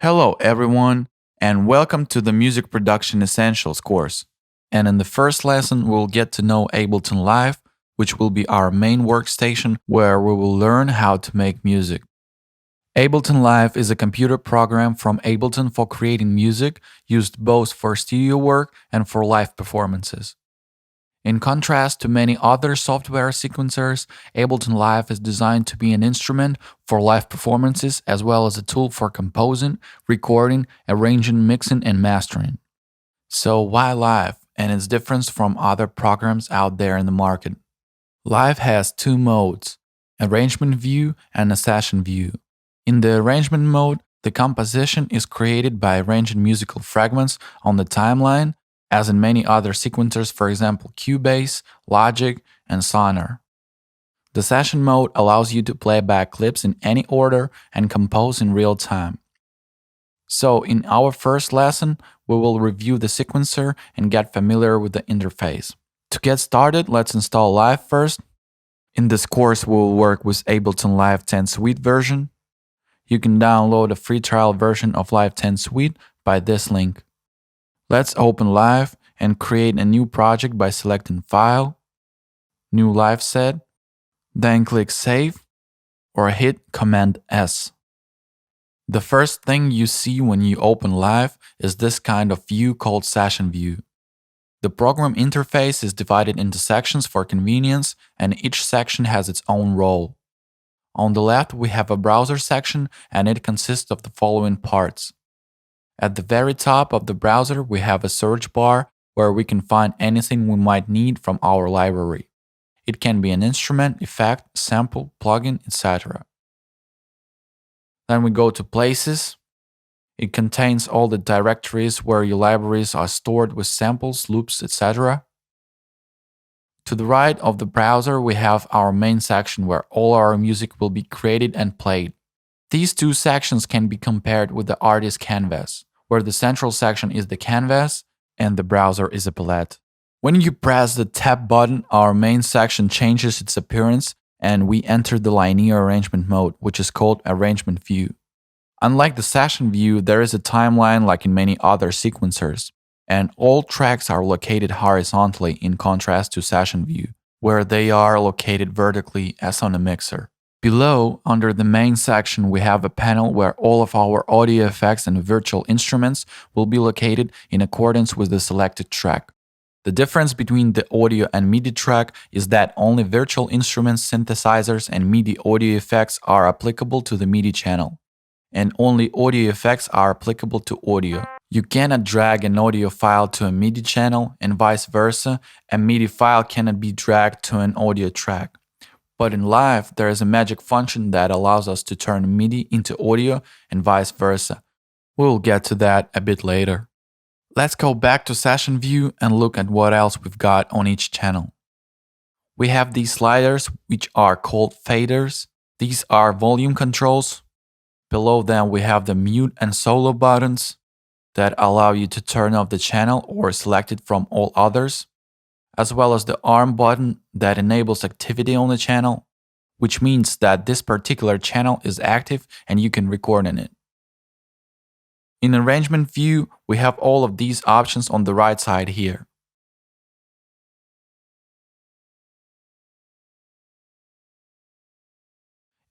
Hello, everyone, and welcome to the Music Production Essentials course. And in the first lesson, we'll get to know Ableton Live, which will be our main workstation where we will learn how to make music. Ableton Live is a computer program from Ableton for creating music, used both for studio work and for live performances. In contrast to many other software sequencers, Ableton Live is designed to be an instrument for live performances as well as a tool for composing, recording, arranging, mixing, and mastering. So, why Live and its difference from other programs out there in the market? Live has two modes: arrangement view and a session view. In the arrangement mode, the composition is created by arranging musical fragments on the timeline, as in many other sequencers, for example, Cubase, Logic, and Sonar. The session mode allows you to play back clips in any order and compose in real time. So, in our first lesson, we will review the sequencer and get familiar with the interface. To get started, let's install Live first. In this course, we will work with Ableton Live 10 Suite version. You can download a free trial version of Live 10 Suite by this link. Let's open Live and create a new project by selecting File, New Live Set, then click Save or hit Command S. The first thing you see when you open Live is this kind of view called Session View. The program interface is divided into sections for convenience, and each section has its own role. On the left, we have a browser section, and it consists of the following parts. At the very top of the browser, we have a search bar where we can find anything we might need from our library. It can be an instrument, effect, sample, plugin, etc. Then we go to Places. It contains all the directories where your libraries are stored with samples, loops, etc. To the right of the browser, we have our main section where all our music will be created and played. These two sections can be compared with the artist canvas, where the central section is the canvas and the browser is a palette. When you press the Tab button, our main section changes its appearance and we enter the linear arrangement mode, which is called Arrangement View. Unlike the Session View, there is a timeline like in many other sequencers, and all tracks are located horizontally in contrast to Session View, where they are located vertically as on a mixer. Below, under the main section, we have a panel where all of our audio effects and virtual instruments will be located in accordance with the selected track. The difference between the audio and MIDI track is that only virtual instruments, synthesizers, and MIDI audio effects are applicable to the MIDI channel, and only audio effects are applicable to audio. You cannot drag an audio file to a MIDI channel, and vice versa, a MIDI file cannot be dragged to an audio track. But in Live, there is a magic function that allows us to turn MIDI into audio and vice versa. We'll get to that a bit later. Let's go back to Session View and look at what else we've got on each channel. We have these sliders, which are called faders. These are volume controls. Below them, we have the mute and solo buttons that allow you to turn off the channel or select it from all others, as well as the arm button that enables activity on the channel, which means that this particular channel is active and you can record in it. In Arrangement View, we have all of these options on the right side here.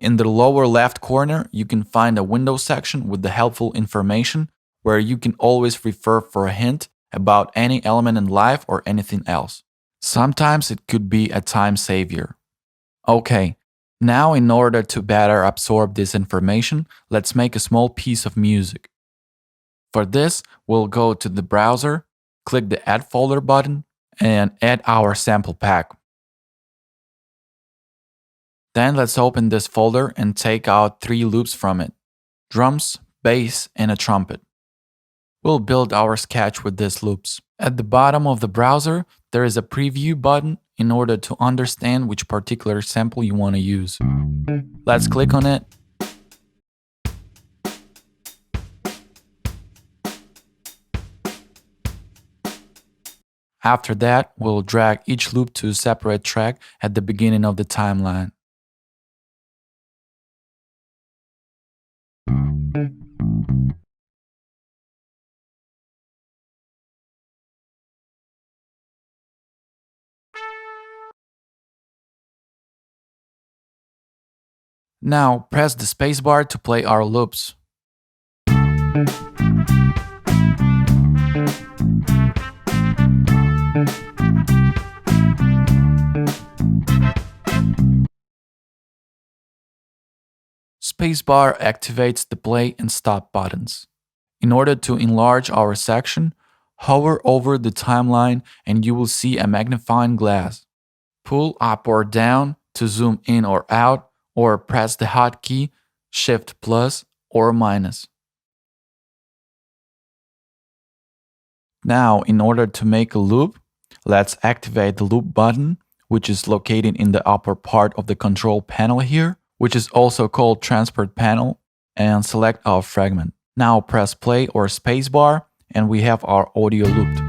In the lower left corner, you can find a window section with the helpful information where you can always refer for a hint about any element in Live or anything else. Sometimes it could be a time savior. Okay, now in order to better absorb this information, let's make a small piece of music. For this, we'll go to the browser, click the Add Folder button, and add our sample pack. Then let's open this folder and take out 3 loops from it: drums, bass, and a trumpet. We'll build our sketch with these loops. At the bottom of the browser, there is a preview button in order to understand which particular sample you want to use. Let's click on it. After that, we'll drag each loop to a separate track at the beginning of the timeline. Now press the spacebar to play our loops. Spacebar activates the play and stop buttons. In order to enlarge our section, hover over the timeline and you will see a magnifying glass. Pull up or down to zoom in or out, or press the hotkey Shift plus or minus. Now, in order to make a loop, let's activate the loop button, which is located in the upper part of the control panel here, which is also called transport panel, and select our fragment. Now press play or spacebar and we have our audio looped.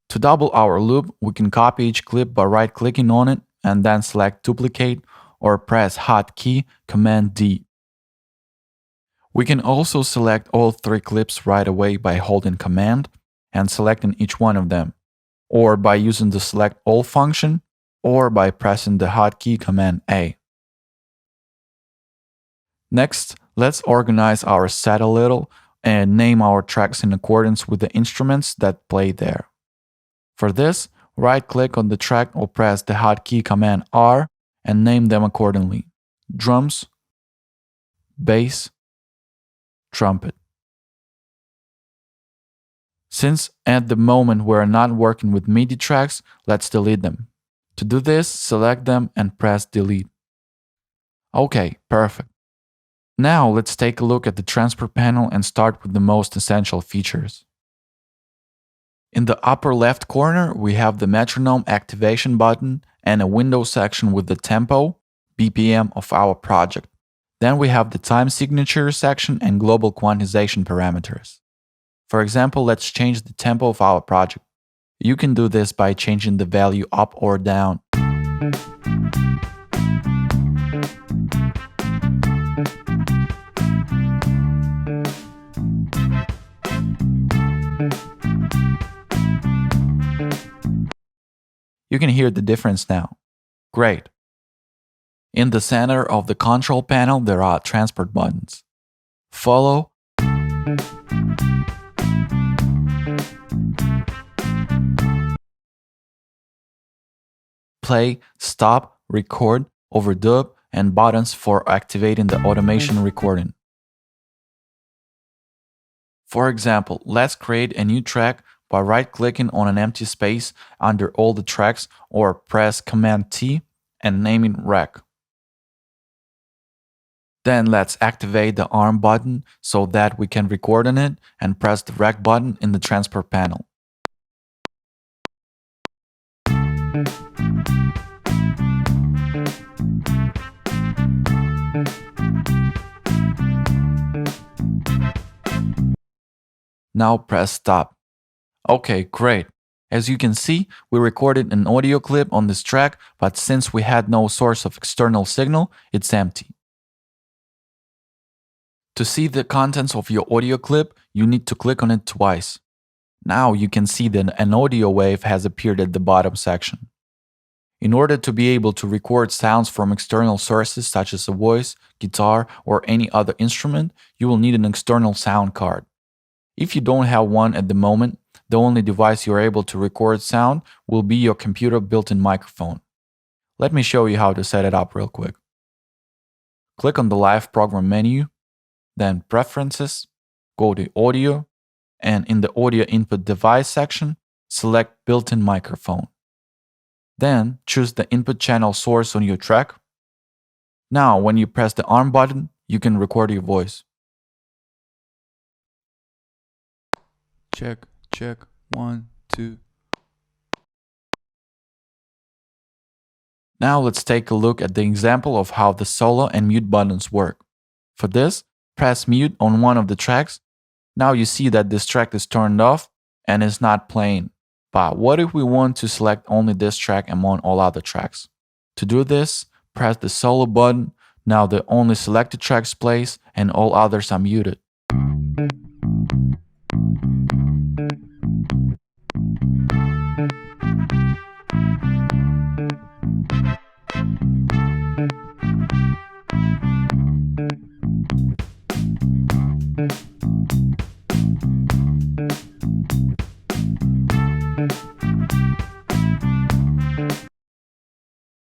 To double our loop, we can copy each clip by right-clicking on it and then select duplicate or press hotkey Command D. We can also select all 3 clips right away by holding Command and selecting each one of them, or by using the Select All function, or by pressing the hotkey Command A. Next, let's organize our set a little and name our tracks in accordance with the instruments that play there. For this, right-click on the track or press the hotkey Command R and name them accordingly: drums, bass, trumpet. Since at the moment we're not working with MIDI tracks, let's delete them. To do this, select them and press delete. Okay, perfect. Now let's take a look at the transport panel and start with the most essential features. In the upper left corner, we have the metronome activation button and a window section with the tempo, BPM of our project. Then we have the time signature section and global quantization parameters. For example, let's change the tempo of our project. You can do this by changing the value up or down. You can hear the difference now. Great. In the center of the control panel, there are transport buttons. Follow, play, stop, record, overdub, and buttons for activating the automation recording. For example, let's create a new track by right-clicking on an empty space under all the tracks or press Command T and naming Rec. Then let's activate the arm button so that we can record on it and press the Rec button in the transport panel. Now press stop. Okay, great. As you can see, we recorded an audio clip on this track, but since we had no source of external signal, it's empty. To see the contents of your audio clip, you need to click on it twice. Now you can see that an audio wave has appeared at the bottom section. In order to be able to record sounds from external sources such as a voice, guitar, or any other instrument, you will need an external sound card. If you don't have one at the moment, the only device you're able to record sound will be your computer built-in microphone. Let me show you how to set it up real quick. Click on the Live Program menu, then Preferences, go to Audio, and in the Audio Input Device section, select Built-in Microphone. Then choose the input channel source on your track. Now, when you press the arm button, you can record your voice. Check, check, 1, 2. Now let's take a look at the example of how the solo and mute buttons work. For this, press mute on one of the tracks. Now you see that this track is turned off and is not playing. But what if we want to select only this track among all other tracks? To do this, press the solo button. Now the only selected tracks plays and all others are muted.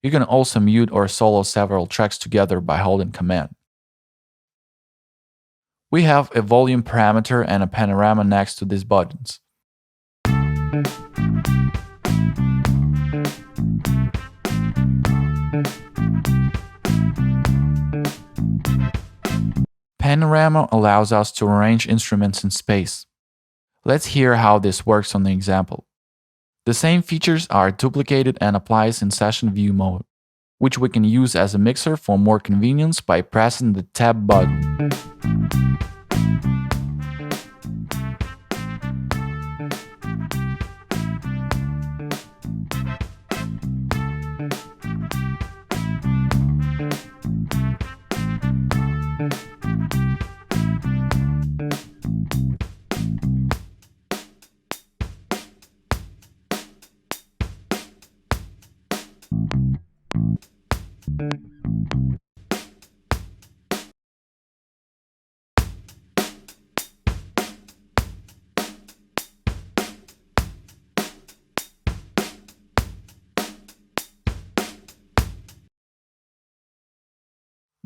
You can also mute or solo several tracks together by holding Command. We have a volume parameter and a panorama next to these buttons. Panorama allows us to arrange instruments in space. Let's hear how this works on the example. The same features are duplicated and applies in session view mode, which we can use as a mixer for more convenience by pressing the tab button.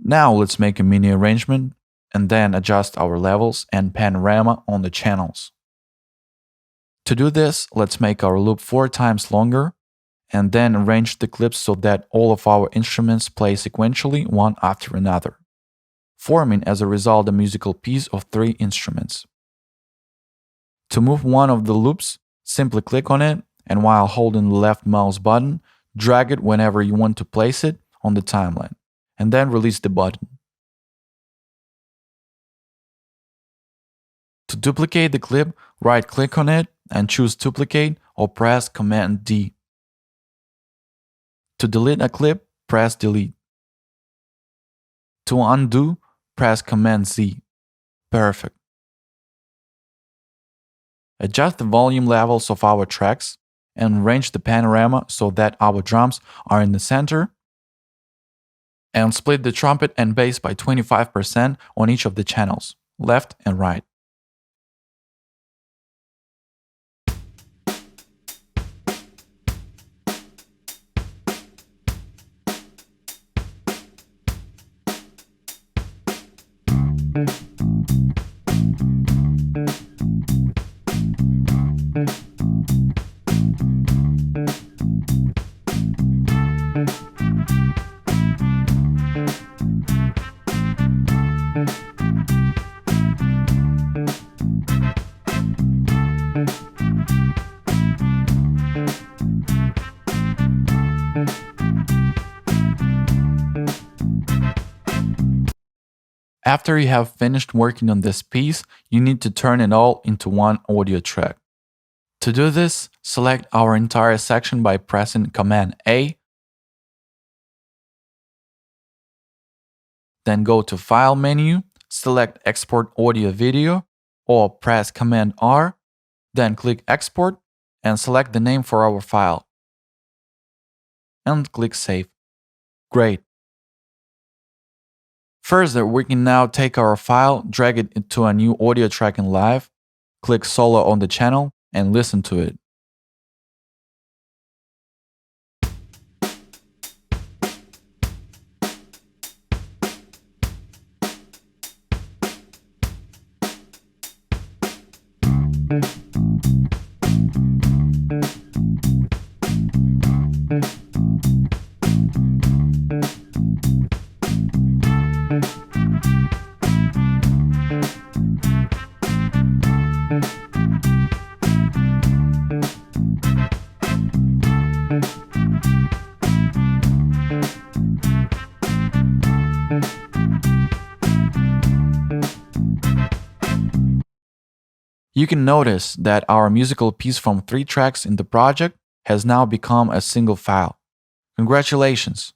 Now let's make a mini arrangement and then adjust our levels and panorama on the channels. To do this, let's make our loop 4 times longer and then arrange the clips so that all of our instruments play sequentially one after another, forming as a result a musical piece of 3 instruments. To move one of the loops, simply click on it and while holding the left mouse button, drag it whenever you want to place it on the timeline, and then release the button. To duplicate the clip, right-click on it and choose Duplicate or press Command D. To delete a clip, press Delete. To undo, press Command Z. Perfect. Adjust the volume levels of our tracks and arrange the panorama so that our drums are in the center, and split the trumpet and bass by 25% on each of the channels, left and right. After you have finished working on this piece, you need to turn it all into one audio track. To do this, select our entire section by pressing Command A, then go to File menu, select Export Audio Video, or press Command R, then click Export and select the name for our file. And click Save. Great. Further, we can now take our file, drag it into a new audio track in Live, click Solo on the channel, and listen to it. You can notice that our musical piece from 3 tracks in the project has now become a single file. Congratulations!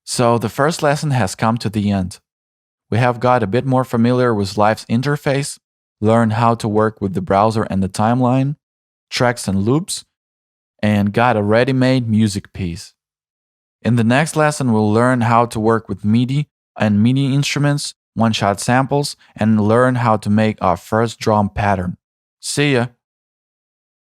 So the first lesson has come to the end. We have got a bit more familiar with Live's interface, learned how to work with the browser and the timeline, tracks and loops, and got a ready-made music piece. In the next lesson, we'll learn how to work with MIDI and MIDI instruments, one-shot samples, and learn how to make our first drum pattern. See ya!